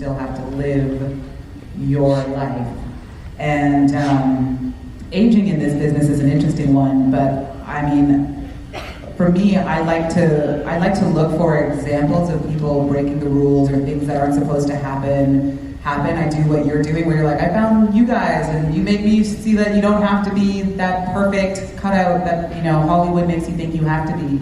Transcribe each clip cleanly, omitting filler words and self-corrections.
still have to live your life. And aging in this business is an interesting one, but I mean, for me, I like to look for examples of people breaking the rules or things that aren't supposed to happen. I do what you're doing, where you're like, I found you guys, and you make me see that you don't have to be that perfect cutout that, you know, Hollywood makes you think you have to be.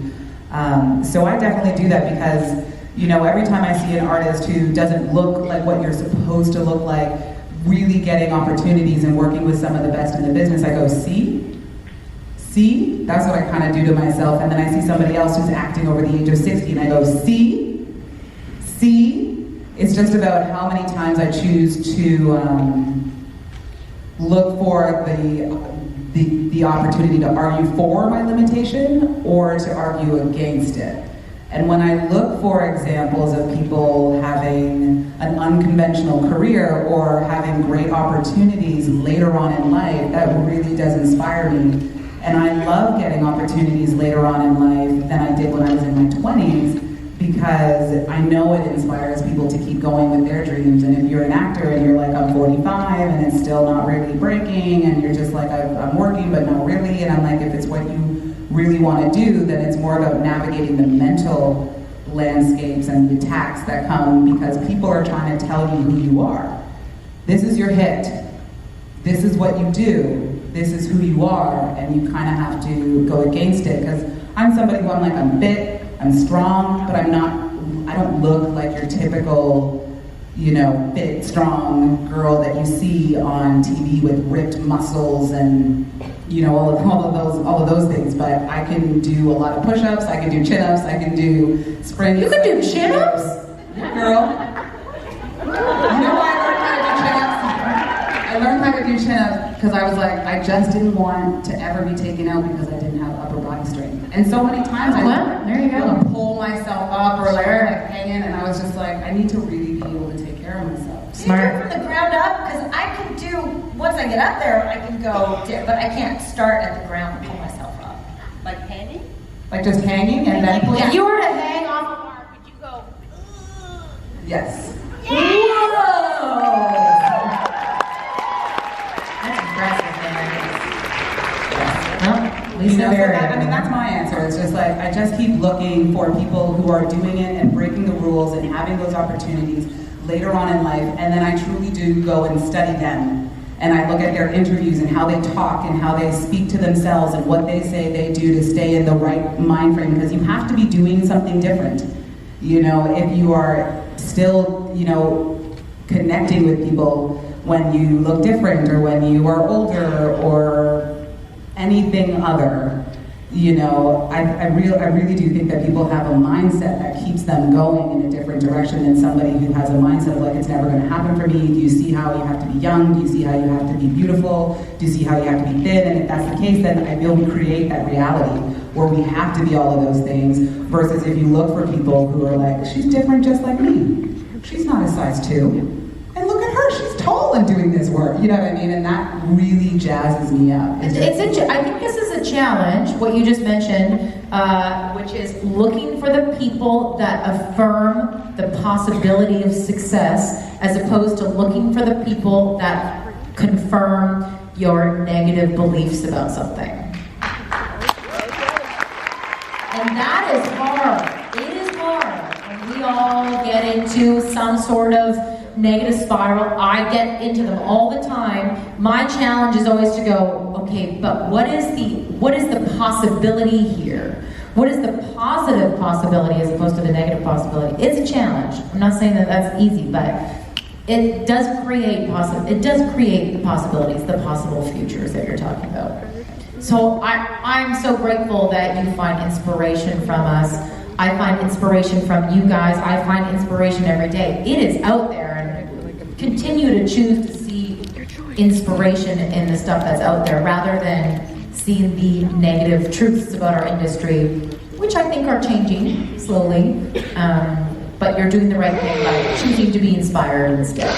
So I definitely do that because, you know, every time I see an artist who doesn't look like what you're supposed to look like, really getting opportunities and working with some of the best in the business, I go, see? That's what I kind of do to myself. And then I see somebody else who's acting over the age of 60, and I go, see? It's just about how many times I choose to look for the opportunity to argue for my limitation or to argue against it. And when I look for examples of people having an unconventional career or having great opportunities later on in life, that really does inspire me. And I love getting opportunities later on in life than I did when I was in my 20s, because I know it inspires people to keep going with their dreams. And if you're an actor and you're like, I'm 45 and it's still not really breaking, and you're just like, I'm working but not really, and I'm like, if it's what you really want to do, then it's more about navigating the mental landscapes and the attacks that come because people are trying to tell you who you are. This is your hit. This is what you do. This is who you are, and you kind of have to go against it, because I'm somebody who I'm fit, I'm strong, but I don't look like your typical, you know, fit, strong girl that you see on TV with ripped muscles and, you know, all of those things. But I can do a lot of push-ups, I can do chin-ups, I can do sprints. You can do chin-ups? Yeah, girl. You know why I learned how to do chin-ups because I was like, I just didn't want to ever be taken out because I didn't have upper body strength. And so many times there you go. Pull myself up or like hanging, and I was just like, I need to really be able to take care of myself. Smart. Do you do it from the ground up? Because I can do, once I get up there, I can go dip, but I can't start at the ground and pull myself up. Like hanging? Like just hanging and then pulling? If you were to hang off a bar, could you go, Yes. yeah! Whoa! That's my answer. It's just like, I just keep looking for people who are doing it and breaking the rules and having those opportunities later on in life, and then I truly do go and study them. And I look at their interviews and how they talk and how they speak to themselves and what they say they do to stay in the right mind frame, because you have to be doing something different. You know, if you are still, you know, connecting with people when you look different or when you are older or anything other, you know, I really do think that people have a mindset that keeps them going in a different direction than somebody who has a mindset of like, it's never going to happen for me. Do you see how you have to be young? Do you see how you have to be beautiful? Do you see how you have to be thin? And if that's the case, then I feel we create that reality where we have to be all of those things, versus if you look for people who are like, she's different just like me. She's not a size 2. And look at her, she's tall and doing this work. You know what I mean? And that really jazzes me up. I think this is a challenge, what you just mentioned, which is looking for the people that affirm the possibility of success, as opposed to looking for the people that confirm your negative beliefs about something. And that is hard. It is hard. And we all get into some sort of negative spiral. I get into them all the time. My challenge is always to go, okay, but what is the possibility here? What is the positive possibility as opposed to the negative possibility? It's a challenge. I'm not saying that that's easy, but it does create the possibilities, the possible futures that you're talking about. So I'm so grateful that you find inspiration from us. I find inspiration from you guys. I find inspiration every day. It is out there, and continue to choose to see inspiration in the stuff that's out there rather than seeing the negative truths about our industry, which I think are changing slowly. But you're doing the right thing by choosing to be inspired instead.